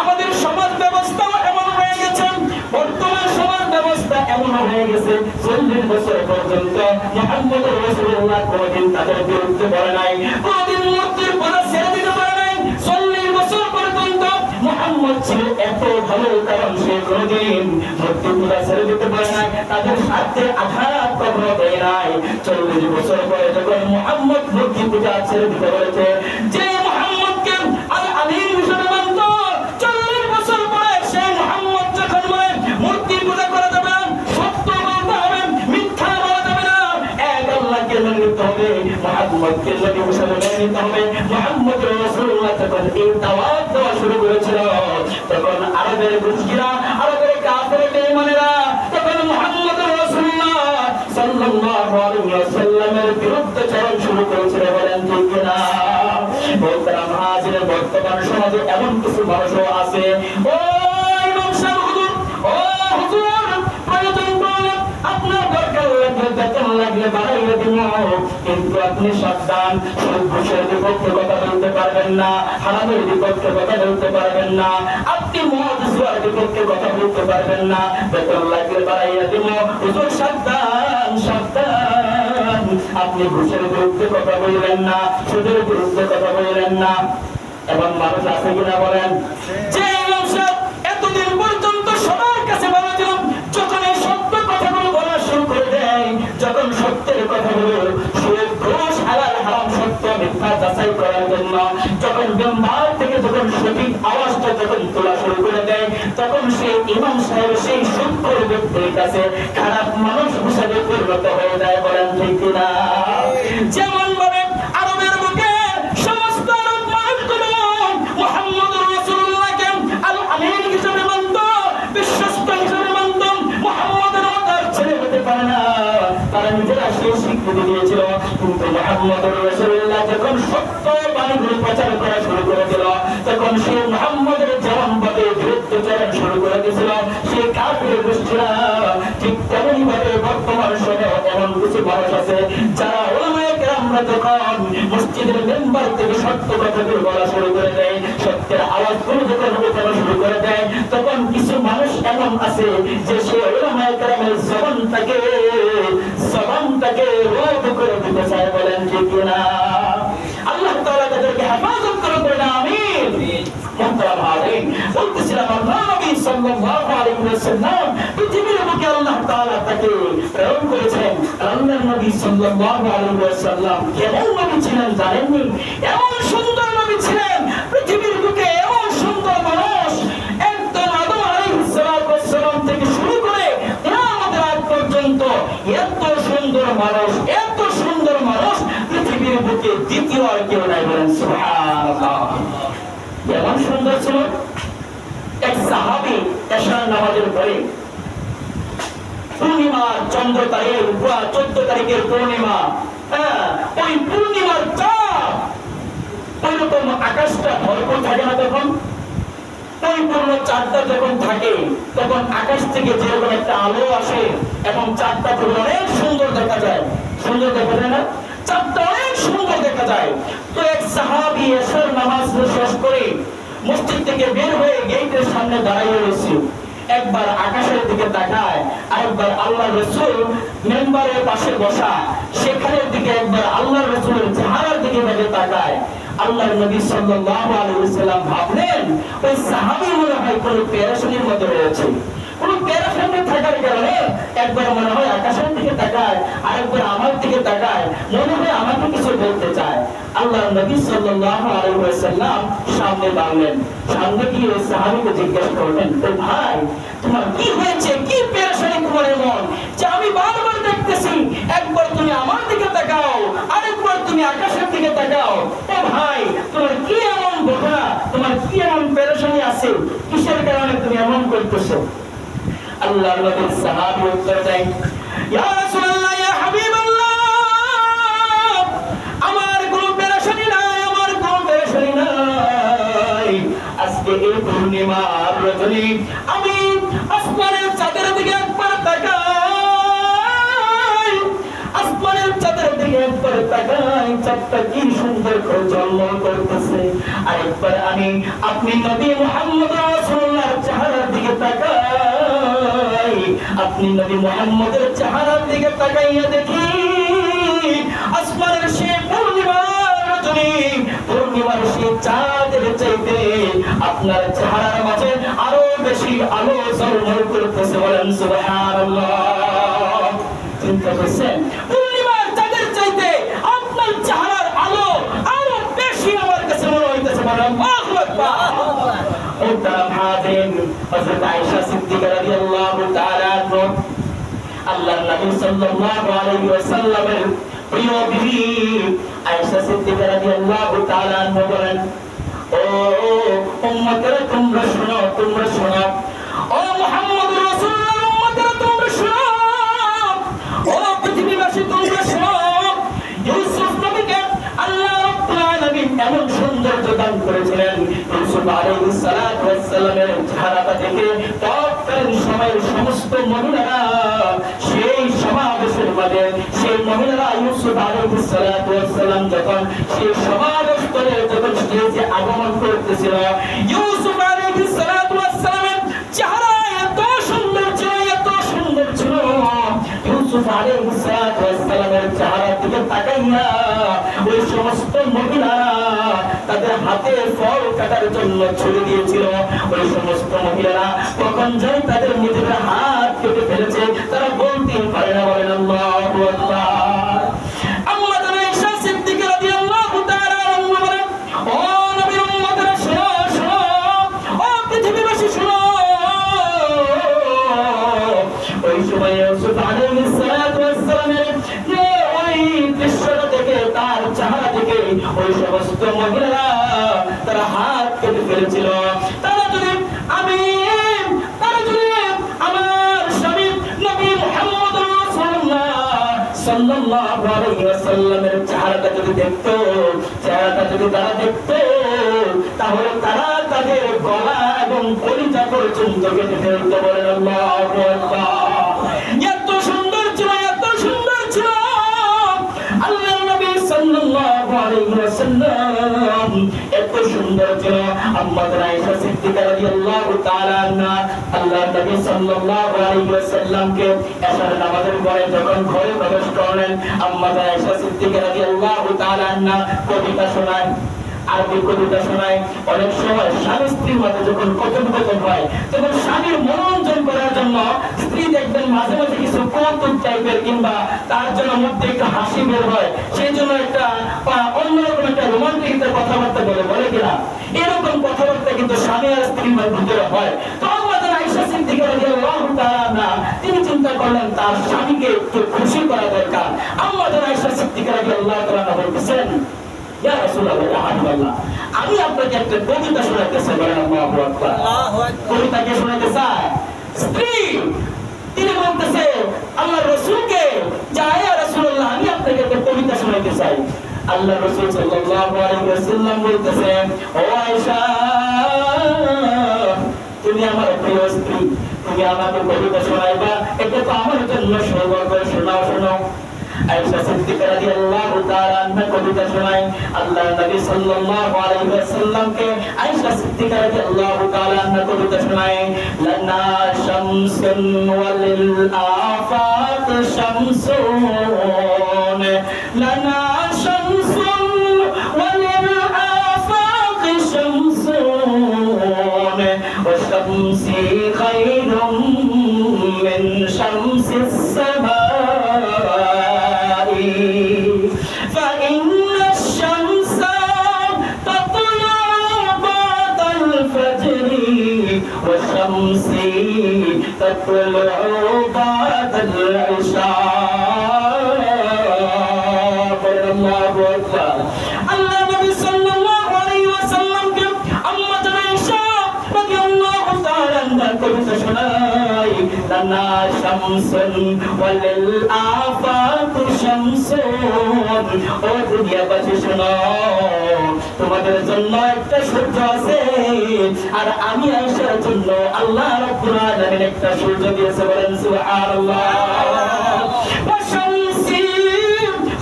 আমাদের সমাজ ব্যবস্থা এমন হয়ে গেছে, বর্তমান সমাজ ব্যবস্থা এমন হয়ে গেছে, 40 বছর পর্যন্ত মুহাম্মদুর রাসূলুল্লাহ কোনদিন তাদের বিরুদ্ধে বলে নাই, কোনদিন মূর্তির পূজা ছেড়ে দিতে পারে নাই। 40 বছর পর্যন্ত মুহাম্মদ ছিল এত ভালো, কারণ সে কোনদিন মূর্তি পূজা ছেড়ে দিতে পারে নাই, তাদের স্বার্থে আঘাত কখনো দেয় নাই। 40 বছর পরে যখন মুহাম্মদ মূর্তি পূজা ছেড়ে দিতে বলেছে, যে মুহাম্মদকে আল আমিন হিসেবে মানত, 40 বছর পরে সেই মুহাম্মদ যখন বলে মূর্তি পূজা করা যাবে না, সত্য বলতে হবে, মিথ্যা বলা যাবে না, এক আল্লাহকে মেনে নিতে হবে, মুহাম্মদকে নবী হিসেবে মেনে নিতে হবে। মুহাম্মদ রাসূলুল্লাহ যখন এই দাওয়াত দেওয়া শুরু করেছিল, তখন আরবের মুশরিকরা, আরবের কাফের বেঈমানেরা তখন মুহাম্মদ রাসূলুল্লাহ সাল্লাল্লাহু আলাইহি ওয়াসাল্লামের বিরুদ্ধে চরণ শুরু করেছিল, বলেন ঠিক কিনা? বলতাম হাজির বর্তমান সমাজে এমন কিছু মানুষও আছে, ও ইমাম সাহেব হুজুর, ও হুজুর, প্রয়োজন পড়লে আপনার দরকার লাগলে বেতন লাগলে বাড়াইলে দিব, কিন্তু আপনি সাবধান, সুদ ঘুষের বিপক্ষে কথা বলতে পারবেন না, হারামের বিপক্ষে কথা বলতে পারবেন না, আপনি মদ জুয়ার বিপক্ষে কথা বলতে পারবেন না, বেতন লাগলে বাড়াইয়া দিব। হুজুর সাবধান, সাবধান, আপনি ঘুষের বিরুদ্ধে কথা বলবেন না, সুদের বিরুদ্ধে কথা বলবেন না। এবং মানুষ আছে কিনা বলেন? যে ইমাম সাহেব এতদিন পর্যন্ত সবার কাছে বলা ছিল, যখন এই সত্য কথাগুলো বলা শুরু করে দেয়, যখন সত্যের কথাগুলো সুদ ঘুষ হালাল হারাম সত্য মিথ্যা যাচাই করার জন্য যখন মেম্বার থেকে যখন সঠিক আওয়াজটা যখন তোলা শুরু করে দেয়, তখন সেই ইমাম সাহেব সেই সুদখোর ব্যক্তির কাছে খারাপ মানুষ হিসেবে পরিণত হয়ে যায়, বলেন ঠিক কিনা? যেমন ভাবে আরবের বুকে সমস্ত আরব মানুষগুলো মুহাম্মদুর রাসূলুল্লাহকে আল আমিন হিসেবে মানত, বিশ্বস্ত হিসেবে মানত, মুহাম্মদের মতো ছেলে হতে পারে না, তারা নিজেরা সেই স্বীকৃতি দিয়েছিল। কিন্তু মুহাম্মদুর রাসূলুল্লাহ যখন সত্য বাণীগুলো প্রচার করা শুরু করে দিল, তখন সেই মুহাম্মদের জবানবাদে বিরুদ্ধাচরণ শুরু করে দিয়েছিল সেই কাফির গোষ্ঠীরা। ঠিক তেমনি ভাবে বর্তমান সময়ে এমন কিছু মানুষ আছে যারা উলামায়ে কেরামরা যখন মসজিদের মেম্বার থেকে সত্য কথাগুলো বলা শুরু করে দেয়, সত্যের আওয়াজগুলো যখন উঠানো শুরু করে দেয়, তখন কিছু মানুষ এমন আছে যে সে উলামায়ে কেরামের জবানটাকে রোধ করে দিতে চায়, বলেন ঠিক কিনা? আল্লাহ তাআলা তাদেরকে হেফাজত করবেন, আমিন। মুহতারাম হাজিরিন, বলতেছিলাম আল্লাহ নবী সাল্লাল্লাহু আলাইহি ওয়াসাল্লাম পৃথিবীর বুকে আল্লাহ তাআলা তাকে প্রেরণ করেছেন। আল্লাহর নবী সাল্লাল্লাহু আলাইহি ওয়াসাল্লাম কেমন নবী ছিলেন জানেননি? এমন সুন্দর নবী ছিলেন, পৃথিবীর বুকে এমন সুন্দর মানুষ একদম আদম আলাইহিস সালাম থেকে শুরু করে কিয়ামতের আগ পর্যন্ত এত সুন্দর মানুষ, এত সুন্দর মানুষ পৃথিবীর বুকে দ্বিতীয় আর কেউ নাই, বলেন সুবহানাল্লাহ। কেমন সুন্দর ছিল এক সাহাবী এশার নামাজের পরে পূর্ণিমার চন্দ্র তারিখ 14 তারিখের পূর্ণিমা, ওই পূর্ণিমার চাঁদ ওইরকম আকাশটা ভরপুর থাকে না, তখন পরিপূর্ণ চাঁদটা যখন থাকে তখন আকাশ থেকে যেরকম একটা আলো আসে এবং চাঁদটা তখন অনেক সুন্দর দেখা যায়, সুন্দর দেখা যায় না? চাঁদটা অনেক সুন্দর দেখা যায়। তো এক সাহাবী এশার নামাজ শেষ করে মসজিদ থেকে বের হয়ে গেটের সামনে দাঁড়িয়ে রয়েছে, একবার আকাশের দিকে তাকায়, আরেকবার আল্লাহর রাসূল মেম্বারের পাশে বসা সেখানের দিকে একবার আল্লাহর রাসূলের চেহারার দিকে তাকায়। আল্লাহর নবী সাল্লাল্লাহু আলাইহি ওয়াসাল্লাম ভাবলেন ওই সাহাবী মনে হয় কোনো পেরেশানির মধ্যে রয়েছে, কোনো পেরেশানি থাকার কারণে একবার মনে হয় আকাশের দিকে তাকায়, আরেকবার আমার দিকে তাকায়, মনে হয় আমাকে কিছু বলতে চায়। আল্লাহর নবী সাল্লাল্লাহু আলাইহি ওয়াসাল্লাম সামনে দাঁড়ালেন, সামনে গিয়ে ওই সাহাবীকে জিজ্ঞেস করলেন, তো ভাই তোমার কি হয়েছে, কি পেরেশানি তোমার এমন যে আমি বারবার দেখতেছি একবার তুমি আমার দিকে তাকাও, আরেকবার তুমি আকাশের দিকে তাকাও, ও ভাই তোমার কি এমন ঘটনা, তোমার কি এমন পেরেশানি আছে, কিসের কারণে তুমি এমন করতেছো? আল্লাহর নবী সাহাবী উত্তর দেন, ইয়া রাসূলুল্লাহ, ইয়া হাবিবাল্লাহ, আমার কোনো পেরেশানি নাই, আমার কোনো পেরেশানি নাই। আজকে এই পূর্ণিমার রজনী আমি আসমানের চাঁদের দিকে একবার তাকাই, আসমানের চাঁদের দিকে একবার তাকাই, চাঁদটা কি সুন্দর করে ঝলমল করতেছে, আরেকবার আমি আপনি নবী মুহাম্মদ রাসূলুল্লাহর চেহারার দিকে তাকাই, আপনি নবী মুহাম্মদের চেহারার দিকে তাকাইয়া দেখি আসমানের সেই পূর্ণিমার রজনী, পূর্ণিমার সেই চাঁদের চাইতে আপনার চেহারার মাঝে আরো বেশি আলো ঝলমল করতেছে, বলেন সুবহানাল্লাহ। চিন্তা করছেন, পূর্ণিমার চাঁদের চাইতে আপনার চেহারার আলো আরো বেশি আমার কাছে মনে হইতেছে, বলেন আল্লাহু আকবার। মুহতারাম হাজিরিন, হযরত আয়েশা সিদ্দিকা রাদিয়াল্লাহু তাআলা আনহা আল্লাহর নবী সাল্লাল্লাহু আলাইহি ওয়াসাল্লামের প্রিয় বিবি আয়েশা সিদ্দিকা রাদিয়াল্লাহু তাআলা আনহা বলেন, ও উম্মতেরা তোমরা শোনো, তোমরা শোনো, ও মুহাম্মদুর রাসূলুল্লাহর উম্মতেরা তোমরা শোনো, ও এমন সৌন্দর্য দান করেছিলেন। ইউসুফ আলাইহিস সালাতু ওয়াস সালামের চেহারাটা দেখে তৎকালীন সময়ের সমস্ত মহিলারা সেই সমাবেশের মাঝে সেই মহিলারা ইউসুফ আলাইহিস সালাতু ওয়াস সালাম যখন সেই সমাবেশ করে যখন স্টেজে আগমন করতেছিল, ইউসুফ আলাইহিস সালাতু ওয়াস সালামের চেহারা এত সুন্দর ছিল, এত সুন্দর ছিল। ইউসুফ আলাইহিস সালাতু ওয়াস সালামের চেহারার দিকে তাকাইয়া ওই সমস্ত মহিলারা তাদের হাতে ফল কাটার জন্য ছুরি দিয়েছিল। ওই সমস্ত মহিলারা কখন যাই তাদের নিজেদের হাত কেটে ফেলেছে তারা বলতে পারে না। বলেন আল্লাহু আকবার। আম্মা জান আয়েশা সিদ্দিকা রাদিয়াল্লাহু তাআলা আনহা বলেন, ও নবীর উম্মতরা শোনো শোনো, ও পৃথিবীবাসী শোনো। ওই সময় ইউসুফ আলাইহিস সালাতু ওয়াস সালামের ওই দৃশ্যটা দেখে তার চেহারা দেখে ওই সমস্ত মহিলারা তারা হাত কেটে ফেলেছিল। তারা যদি আমার স্বামী নবী মুহাম্মদ রাসূলুল্লাহ সাল্লাল্লাহু আলাইহি ওয়াসাল্লামের চেহারাটা যদি দেখতো, চেহারাটা যদি তারা দেখতো, তাহলে তারা তাদের গলা এবং কলিজা পর্যন্ত কেটে ফেলতে। বলেন আল্লাহু আকবার। এত সুন্দর ছিল, এত সুন্দর ছিল আল্লাহর নবী সাল্লাল্লাহু আলাইহি ওয়াসাল্লাম, এত সুন্দর ছিল। আম্মা জান আয়েশা সিদ্দিকা রাদিয়াল্লাহু তাআলা আনহা আল্লাহর নবী সাল্লাল্লাহু আলাইহি ওয়াসাল্লামকে এশার নামাজের পরে যখন ঘরে প্রবেশ করলেন, আম্মা জান আয়েশা সিদ্দিকা রাদিয়াল্লাহু তাআলা আনহা কবিতা শোনায়, আরবি কবিতা শোনায়। অনেক সময় স্বামী স্ত্রীর মধ্যে যখন কথোপকথন হয় তখন স্বামীর মনোরঞ্জন করার জন্য স্ত্রী দেখবেন মাঝে মাঝে কিছু কৌতুক টাইপের কিংবা তার জন্য মধ্যে একটু হাসি বের হয়, সেই জন্য একটা অন্যরকম একটা রোমান্টিক কথাবার্তা বলে কিনা, এরকম কথাবার্তা কিন্তু স্বামী আর স্ত্রীর ভিতরে হয়। তো আম্মা জান আয়েশা সিদ্দিকা রাদিয়াল্লাহু তাআলা আনহা তিনি চিন্তা করলেন তার স্বামীকে একটু খুশি করা দরকার। আম্মা জান আয়েশা সিদ্দিকা রাদিয়াল্লাহু তাআলা আনহা বলতেছেন, ইয়া রাসূলুল্লাহ ইয়া হাবিবাল্লাহ, আমি আপনাকে একটা কবিতা শোনাতে চাই। বলেন আল্লাহু আকবার। কবিতা কে শোনাতে চায়? স্ত্রী। তিনি বলতেছে আল্লাহর রাসূলকে, যা ইয়া রাসূলুল্লাহ আমি আপনাকে একটা কবিতা শোনাতে চাই। আল্লাহর রাসূল সাল্লাল্লাহু আলাইহি ওয়াসাল্লাম বলতেছেন, ও আয়েশা, তুমি আমার প্রিয় স্ত্রী, তুমি আমাকে কবিতা শোনাইবা, এটা তো আমার জন্য সৌভাগ্য। শোনাও শোনাও। আয়েশা সিদ্দিকা রাদিয়াল্লাহু তাআলা আনহা কবিতা শোনায় আল্লাহর নবী সাল্লাল্লাহু আলাইহি ওয়াসাল্লামকে। আয়েশা সিদ্দিকা রাদিয়াল্লাহু তাআলা আনহা কবিতা শোনায়, লানা শামসুন ওয়ালিল আফাক শামসুন, লানা শামসুন ওয়ালিল আফাক শামসুন, ওয়া শামসি খায়রুম মিন শামসিস সামা, فإن الشمس تطلع بعد الفجر والشمس تطلع بعد العشاء. الله أكبر. الله النبي صلى الله عليه وسلم أما عائشة رضي الله تعالى عنها কবিতা শোনায়, লানা শামসুন ওয়ালিল আফাক শামসুন, ও দুনিয়াবাসী শোনো, তোমাদের জন্য একটা সূর্য আছে আর আমি আয়েশার জন্য আল্লাহ রাব্বুল আলামিন একটা সূর্য দিয়েছে। বলেন সুবহানাল্লাহ। ওয়া শামসি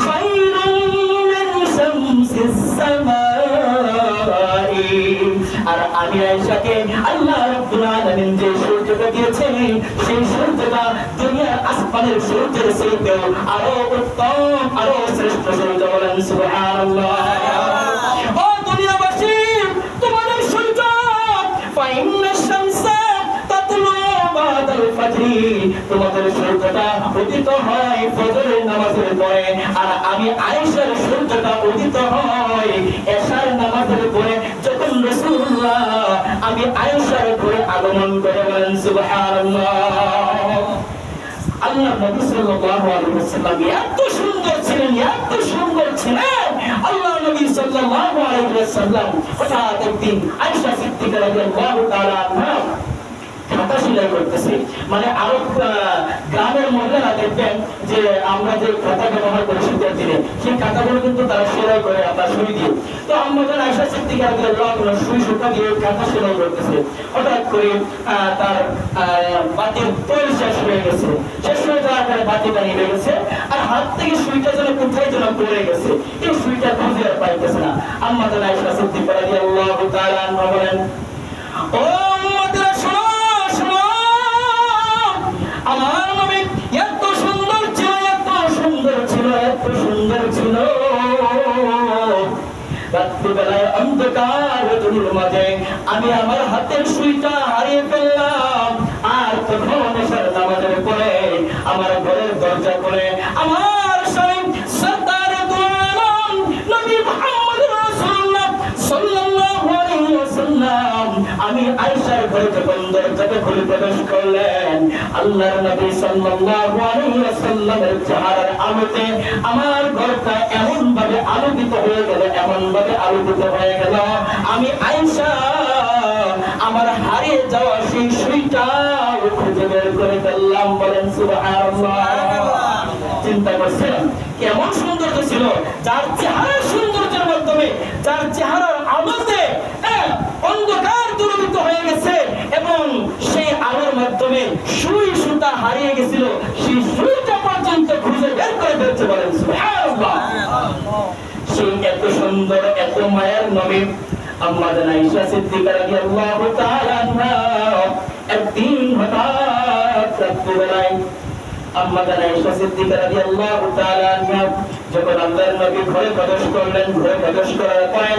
খায়রুম মিন শামসিস সামাই, আর আমি আয়েশাকে আল্লাহ রাব্বুল আলামিন যে সূর্যটা দিয়েছেন সেই সূর্যটা দুনিয়ার আসমানের সূর্যের চেয়েও আরো উত্তম, আরো শ্রেষ্ঠ সূর্য। বলেন সুবহানাল্লাহ। ও দুনিয়াবাসী, তোমাদের সূর্য ফাইন্নাশ শামসা তাতলু বাদাল ফাজরি, তোমাদের সূর্যটা উদিত হয় ফজরের নামাজের পরে, আর আমি আয়েশার সূর্যটা উদিত হয় এশার নামাজের পরে, যখন রাসূলুল্লাহ আমি আয়েশার ঘরে আগমন করে। বলেন সুবহানাল্লাহ। আল্লাহ নবী সাল্লাল্লাহু আলাইহি ওয়াসাল্লাম এত সুন্দর ছিলেন, এত সুন্দর ছিলেন। আল্লাহ নবী সাল্লাল্লাহু আলাইহি ওয়াসাল্লাম হঠাৎ একদিন আয়েশা সিদ্দিকা রাদিয়াল্লাহু তাআলা আনহা কাঁথা সেলাই করতেছে। মানে আরো গ্রামের মহিলারা দেখবেন যে আমরা যে কাঁথা ব্যবহার করি শীতের দিনে, সেই কাঁথাগুলো কিন্তু তারা সেলাই করে আমরা সুই দিয়ে। তো আম্মা জান আয়েশা সিদ্দিকা রাদিয়াল্লাহু আনহা সুই সুতা দিয়ে কাঁথা সেলাই করতেছে। হঠাৎ করে তার বাতির তেল শেষ হয়ে গেছে। শেষ হয়ে যাওয়ার পরে বাতিটা নিভে গেছে, আর হাত থেকে সুইটা যেন কোথায় যেন পড়ে গেছে। এই সুইটা খুঁজে আর পাইতেছে না। আম্মা জান আয়েশা সিদ্দিকা রাদিয়াল্লাহু তাআলা আনহা বলেন, ও উম্মতরা শোনো শোনো, আমার নবী এত সুন্দর ছিল, এত সুন্দর ছিল, এত সুন্দর ছিল। রাত্রিবেলায় অন্ধকার রজনীর মাঝে আমি আমার হাতের সুইটা হারিয়ে ফেললাম। আর তখন এশার নামাজের পরে আমার ঘরের দরজা খুলে আমার স্বামী সরদার দু আলম নবী মুহাম্মদ রাসূলুল্লাহ সাল্লাল্লাহু আলাইহি ওয়াসাল্লাম আমি আয়েশার ঘরে যখন দরজাটা খুলে প্রবেশ করলেন, আল্লাহর নবী সাল্লাল্লাহু আলাইহি ওয়াসাল্লামের চেহারার আলোতে আমার ঘরটা এমন ভাবে আলোকিত হয়ে গেল, এমন ভাবে আলোকিত হয়ে গেল, আমি আয়েশা আমার হারিয়ে যাওয়া সেই সুইটা খুঁজে বের করে ফেললাম। বলেন সুবহানাল্লাহ। চিন্তা করছেন কেমন সৌন্দর্য ছিল, যার চেহারার সৌন্দর্যের মাধ্যমে, যার চেহারার আলোতে অন্ধকার দূরীভূত হয়ে গেছে, এবং সেই আলোর মাধ্যমে সুই সুতা হারিয়ে গেছিল, সেই সুইটা পর্যন্ত খুঁজে বের করে ফেলতে। বলেন সুবহানাল্লাহ। সেই এত সুন্দর এত মায়ের নবী আম্মা জান আয়েশা সিদ্দিকা রাদিয়াল্লাহু তাআলা আনহা একদিন হঠাৎ রাত্রিবেলায় আম্মা জান আয়েশা সিদ্দিকা রাদিয়াল্লাহু তাআলা আনহা যখন আল্লাহর নবী ঘরে প্রবেশ করলেন, ঘরে প্রবেশ করার পরে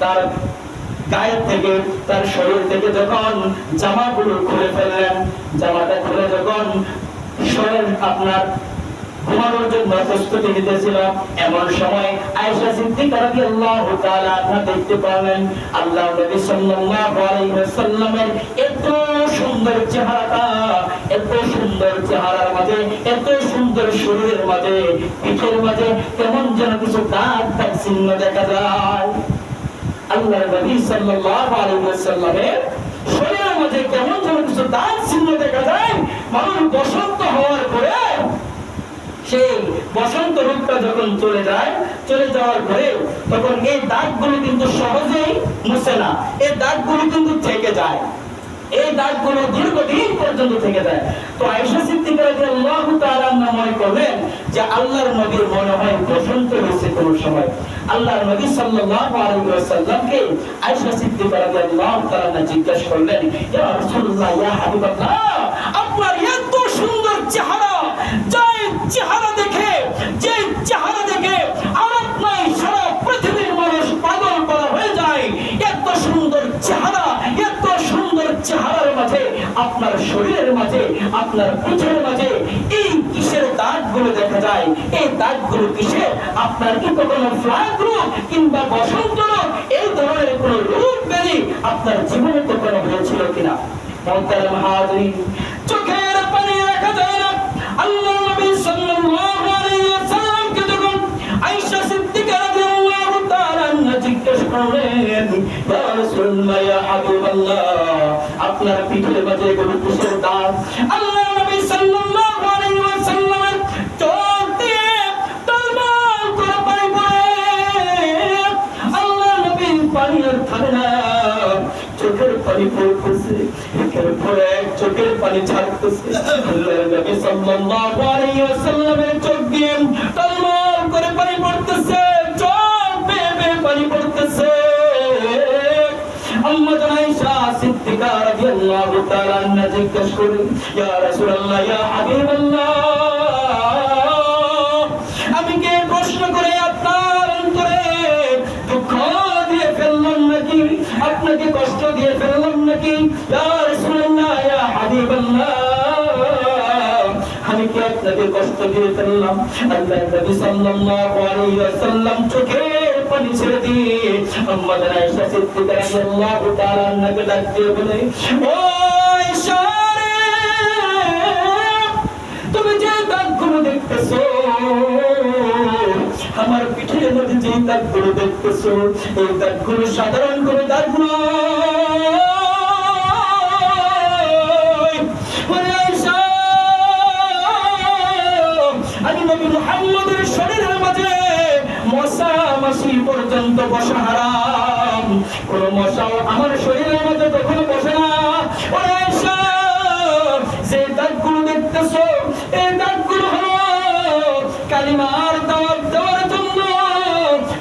তার গায়ের থেকে, তার শরীর থেকে যখন জামাগুলো খুলে ফেললেন, জামাটা খুলে যখন শরীর আপনার ঘুমানোর জন্য প্রস্তুতি নিতেছিল, এমন সময় আয়েশা সিদ্দিকা রাদিয়াল্লাহু তাআলা আনহা দেখতে পেলেন আল্লাহর নবী সাল্লাল্লাহু আলাইহি ওয়াসাল্লামের এত সুন্দর চেহারাটা, এত সুন্দর চেহারার মাঝে, এত সুন্দর শরীরের মাঝে, পিঠের মাঝে কেমন যেন কিছু দাগ দাগ চিহ্ন দেখা যায়। আল্লাহর নবী সাল্লাল্লাহু আলাইহি ওয়াসাল্লামের শরীরের মাঝে কেমন যেন কিছু দাগ চিহ্ন দেখা যায়। মানুষ বসন্ত হওয়ার পরে সেই বসন্ত রূপটা যখন চলে যায়, চলে যাওয়ার পরে তখন এই দাগগুলো কিন্তু সহজেই মুছে না, এই দাগগুলো কিন্তু থেকে যায়, এই দাগগুলো দীর্ঘদিন পর্যন্ত থেকে যায়। তো আয়েশা সিদ্দিকা রাদিয়াল্লাহু তাআলা আনহা মনে করলেন যে আল্লাহর নবীর মনে হয় বসন্ত হয়েছে কোন সময়। আল্লাহর নবী সাল্লাল্লাহু আলাইহি ওয়াসাল্লামকে আয়েশা সিদ্দিকা রাদিয়াল্লাহু তাআলা আনহা জিজ্ঞাসা করলেন, ইয়া রাসূলুল্লাহ, ইয়া হাবিবাল্লাহ, আপনার এত সুন্দর চেহারা, যে চেহারা দেখে আরব নাই সারা পৃথিবীর মানুষ পাগল করা হয়ে যায়, এত সুন্দর চেহারা, এত সুন্দর চেহারার মাঝে, আপনার শরীরের মাঝে, আপনার পিঠের মাঝে এই কিসের দাগগুলো দেখা যায়? এই দাগগুলো কিসের? আপনার কি কোনো ফ্লাগ রোগ কিংবা বসন্ত রোগ, এই ধরনের কোন রোগ ব্যাধি আপনার জীবনে কখনো হয়েছিল কিনা? মুহতারাম হাজিরিন, চোখের পানি রাখা যায় না। আল্লাহ নবী সাল্লাল্লাহু আলাইহি ওয়াসাল্লামকে যখন আয়েশা সিদ্দিকা রাদিয়াল্লাহু তাআলা আনহা জিজ্ঞাসা করলেন, ইয়া রাসূলুল্লাহ, ইয়া হাবিবাল্লাহ, আপনার পিঠের মাঝে কোন কিসের দাগ? আল্লাহ নবী সাল্লাল্লাহু আলাইহি ওয়াসাল্লামের চোখ দিয়ে টলমল করে পানি পড়ে। আল্লাহ নবী পানি আর থামে না, চোখের পানি পড়তেছে, একের পর এক চোখের পানি ছাড়তেছে। আল্লাহর নবী সাল্লাল্লাহু আলাইহি ওয়াসাল্লামের চোখ দিয়ে টলমল করে পানি পড়তেছে, চোখ বেয়ে বেয়ে পানি পড়তেছে। আম্মা জান আয়েশা সিদ্দিকা রাদিয়াল্লাহু তাআলা আনহা জিজ্ঞাসা করেন, ইয়া রাসূলুল্লাহ, ইয়া হাবিবাল্লাহ, আমি কি প্রশ্ন করে আপনার অন্তরে দুঃখ দিয়ে ফেললাম নাকি? আপনাকে কষ্ট দিয়ে ফেললাম নাকি? ইয়া রাসূলুল্লাহ, ইয়া হাবিবাল্লাহ, আমি কি আপনাকে কষ্ট দিয়ে ফেললাম? আল্লাহর নবী সাল্লাল্লাহু আলাইহি ওয়াসাল্লাম চোখের পানি ছেড়ে দিয়ে আম্মা জান আয়েশা সিদ্দিকা রাদিয়াল্লাহু তাআলা আনহাকে ডাক দিয়ে বলে, ও আয়েশা রে, তুমি যে দাগগুলো দেখতেছো, আমার পিঠের মধ্যে যে দাগগুলো দেখতেছো, এই দাগগুলো সাধারণ কোনো দাগ নয়, নবী মুহাম্মদের শরীরের মাঝে মশা মাছি পর্যন্ত বসা হারাম। কোন মশাও আমার শরীরের মাঝে তখন বসে না। ওরে আয়েশা, যে দাগগুলো দেখতেছো এই দাগগুলো হলো কালিমার দাওয়াত দেওয়ার জন্য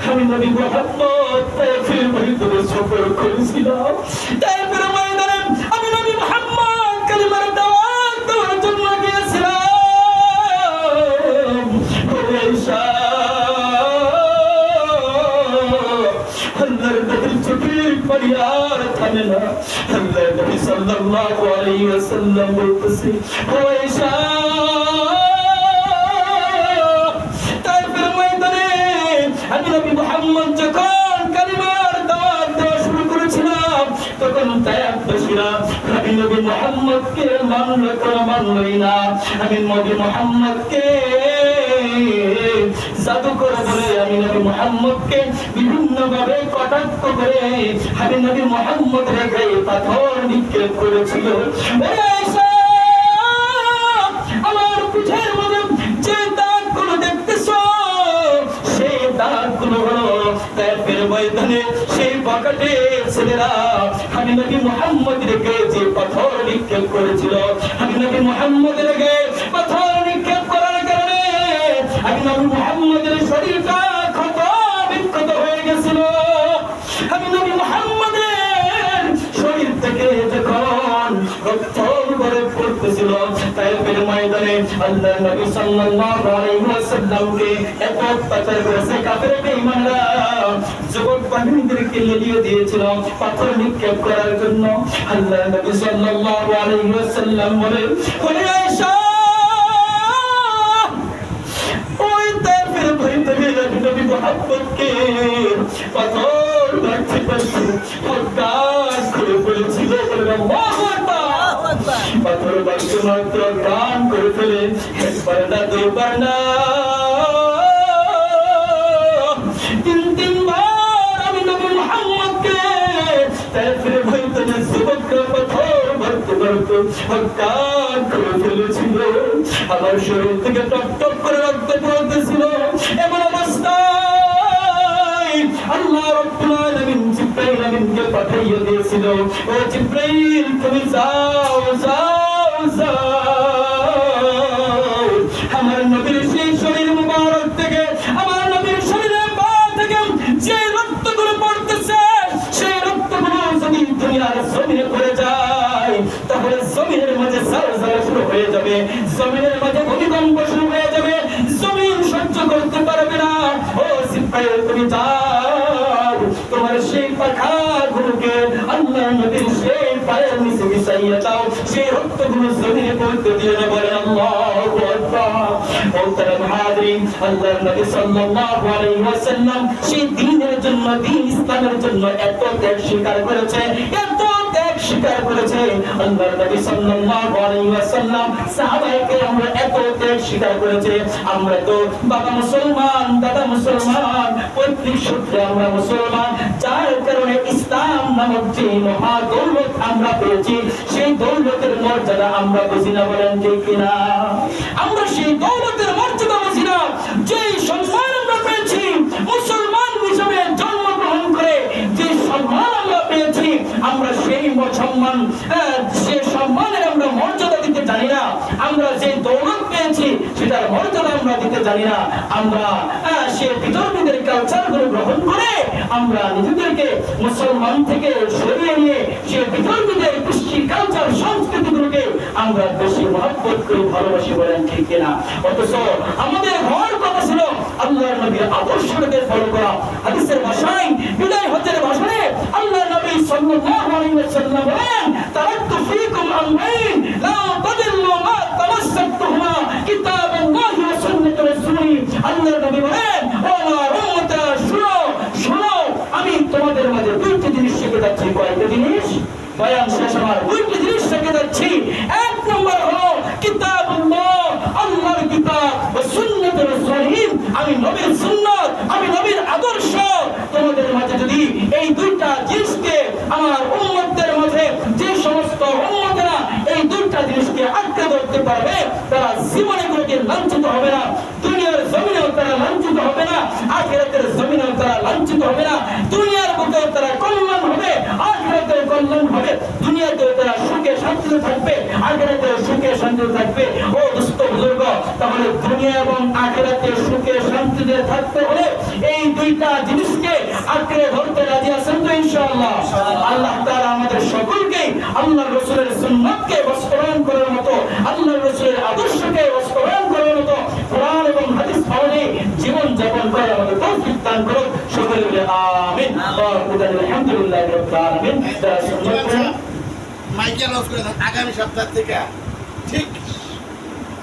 আমি নবী মুহাম্মদ তায়েফের ময়দানে সফর করেছিলাম। তায়েফের ময়দানে আমি নবী মুহাম্মদ কালিমার দাওয়াত দেওয়ার জন্য গিয়েছিলাম। ওরে আয়েশা, আল্লাহর নবীর চোখের পানি আর থামে না। আল্লাহর নবী সাল্লাল্লাহু আলাইহি ওয়াসাল্লাম বলতেছে, ও আয়েশা, তায়েফের ময়দানে আমি নবী মুহাম্মদ যখন কালিমার দাওয়াত দেওয়া শুরু করেছিলাম তখন তায়েফবাসীরা আমি নবী মুহাম্মদকে মানলই না। আমি নবী মুহাম্মদকে জাদুকর বলে আমি নবী মুহাম্মদকে বিভিন্ন ভাবে কটাক্ষ করে আমি নবী মুহাম্মদের গায়ে পাথর নিক্ষেপ করেছিল। আমার পিঠের মধ্যে যে দাগগুলো দেখতেছো সেই দাগগুলো হলো তায়েফের ময়দানে সেই বকাটে ছেলেরা আমি নবী মুহাম্মদের গায়ে যে পাথর নিক্ষেপ করেছিল। আমি নবী মুহাম্মদের গায়ে পাথর নিক্ষেপ করার কারণে আমি নবী মুহাম্মদের শরীরটা ক্ষত বিক্ষত হয়ে গেছিল। আমি নবী মুহাম্মদের শরীর থেকে যখন রক্ত গড়ে পড়তেছিল তায়েফের ময়দানে আল্লাহর নবী সাল্লাল্লাহু আলাইহি ওয়াসাল্লামকে এত অত্যাচার করেছে কাফের বেঈমানরা, যুবক বাহিনীদেরকে লেলিয়ে দিয়েছিল পাথর নিক্ষেপ করার জন্য। আল্লাহর নবী সাল্লাল্লাহু আলাইহি ওয়াসাল্লাম বলে, ওরে আয়েশা, ওই তায়েফের ময়দানে নবী মুহাম্মদকে পাথর মারতে পারছে হত্যা করে ফেলেছিল। আল্লাহু আকবার। পাথর মারতে মাত্র কান করে ফেলে একবার না দুইবার না তিনবার আমি নবী মুহাম্মদকে তায়েফের ময়দানে যুবকরা পাথর মারতে মারতে হত্যা করে ফেলেছিল। আমার শরীর থেকে টপ টপ করে রক্ত পড়তেছিল। এমন অবস্থায় আল্লাহ রাব্বুল আলামিন জিবরাইল আমিনকে পাঠিয়ে দিয়েছিল, ও জিবরাইল তুমি যাও যাও যাও আমার নবীর সেই শরীর মুবারক থেকে আমার নবীর শরীরের পা থেকে যে রক্তগুলো পড়তেছে সেই রক্তগুলো যদি দুনিয়ার জমিনে পড়ে যায় তাহলে জমিনের মাঝে ঝলঝল শুরু হয়ে যাবে, জমিনের মাঝে ভূমিকম্প শুরু হয়ে যাবে, জমিন সহ্য করতে পারবে না। ও জিবরাইল তুমি যাও তোমার সেই পাখাগুলোকে আল্লাহর নবীর সেই পায়ের নিচে বিছাইয়া দাও, সেই রক্তগুলো জমিনে পড়তে দিয়ে না। বলেন আল্লাহু আকবার। মোহতারাম হাজিরিন, আল্লাহর নবী সাল্লাল্লাহু আলাইহি ওয়াসাল্লাম সেই দ্বীনের জন্য, দ্বীন ইসলামের জন্য এত ত্যাগ স্বীকার করেছে, এত ত্যাগ স্বীকার করেছে। আল্লাহর নবী সাল্লাল্লাহু আলাইহি ওয়াসাল্লাম সাহাবায়ে কেরামরা এত ত্যাগ স্বীকার করেছে। আমরা তো বাবা মুসলমান, দাদা মুসলমান, পৈতৃক সূত্রে আমরা মুসলমান, যার কারণে ইসলাম নামক যে মহা দৌলত আমরা পেয়েছি সেই দৌলতের মর্যাদা আমরা বুঝি না। বলেন ঠিক কিনা? আমরা সেই দৌলতের মর্যাদা বুঝি না। যে সম্মান আমরা পেয়েছি মুসলমান হিসেবে জন্মগ্রহণ করে, যে সম্মান আমরা পেয়েছি আমরা সেই সম্মান, সে সম্মানের আমরা মর্যাদা দিতে জানি না। আমরা যে দৌলত পেয়েছি সেটার মর্যাদা আমরা দিতে জানি না। আমরা সে বিতর্কীদের কালচারগুলো গ্রহণ করে আমরা নিজেদেরকে মুসলমান থেকে সরিয়ে নিয়ে সে বিতর্কীদের কৃষ্টি কালচার সংস্কৃতিগুলোকে আমরা বেশি মহব্বত করে ভালোবাসি। বলেন ঠিক কিনা? অথচ আমাদের হওয়ার কথা ছিল আল্লাহর নবীর আদর্শকে ফলো করা। হাদিসের ভাষায় বিদায় হজের ভাষণে আল্লাহর নবী সাল্লাল্লাহু আলাইহি ওয়াসাল্লাম বলেন, তারাক্তু ফীকুম আমরাইন লা তাদিল্লু মা তামাসসাকতুহুমা কিতাবুল্লাহি ওয়া সুন্নাতু রাসূলি। আল্লাহর নবী বলেন, ও আমার উম্মতরা শুনো শুনো, আমি তোমাদের মাঝে দুইটি জিনিস শিখে যাচ্ছি। কয়টা জিনিস? বয়ান শেষ আমার দুইটি জিনিস শিখে যাচ্ছি। এক নম্বর হলো কিতাবুল্লাহ, আল্লাহর কিতাব, ও সুন্নাতু রাসূলি, আমি নবীর সুন্নাত, আমি নবীর আদর্শ। তোমাদের মাঝে যদি এই দুইটা জিনিসকে আমার উম্মতদের মাঝে যে সমস্ত উম্মতেরা এই দুইটা জিনিসকে আঁকড়ে ধরতে পারবে তারা জীবনে কোনোদিন লাঞ্ছিত হবে না, দুনিয়া আখিরাতের জমিনেও তারা লাঞ্ছিত হবে না, দুনিয়ার বুকেও তারা কল্যাণ হবে, আখিরাতেও কল্যাণ হবে, দুনিয়াতেও তারা সুখে শান্তিতে থাকবে, আখিরাতেও সুখে শান্তিতে থাকবে। ও দুস্থ বুজুর্গ, তাহলে দুনিয়া এবং আখিরাতে সুখে শান্তিতে থাকতে হলে এই দুইটা জিনিসকে আঁকড়ে ধরতে রাজি আছেন তো ইনশাআল্লাহ? আল্লাহ তাআলা আমাদের সকলকে আল্লাহর রাসূলের সুন্নাতকে বাস্তবায়ন করার মতো, আল্লাহর রাসূলের আদর্শকে বাস্তবায়ন করার মতো কোরআন এবং হাদিস অনুযায়ী জীবন যাপন করার মতো তৌফিক দান করুন। সকলে বলে আমিন। আলহামদুলিল্লাহি রাব্বিল আলামিন। মাইকে লঞ্চ করে দেন আগামী সপ্তাহ থেকে ঠিক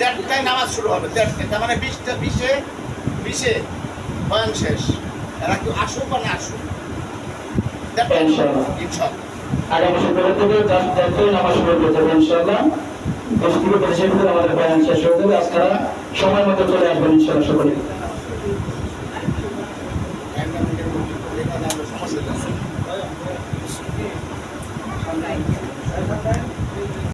1:30টায় নামাজ শুরু হবে, 1:30টায়, তার মানে 20 বয়ান শেষ। এরা কেউ আসুক বা না আসুক, ইনশাআল্লাহ ইনশাআল্লাহ আগামী শুক্রবার থেকে 10টায় নামাজ শুরু করতে হবে ইনশাআল্লাহ। 20 থেকে 25 মিনিট আমাদের বয়ান শেষ হয়ে যাবে। আপনারা সময় মতো চলে আসবেন ইনশাআল্লাহ সকলে। সমস্যা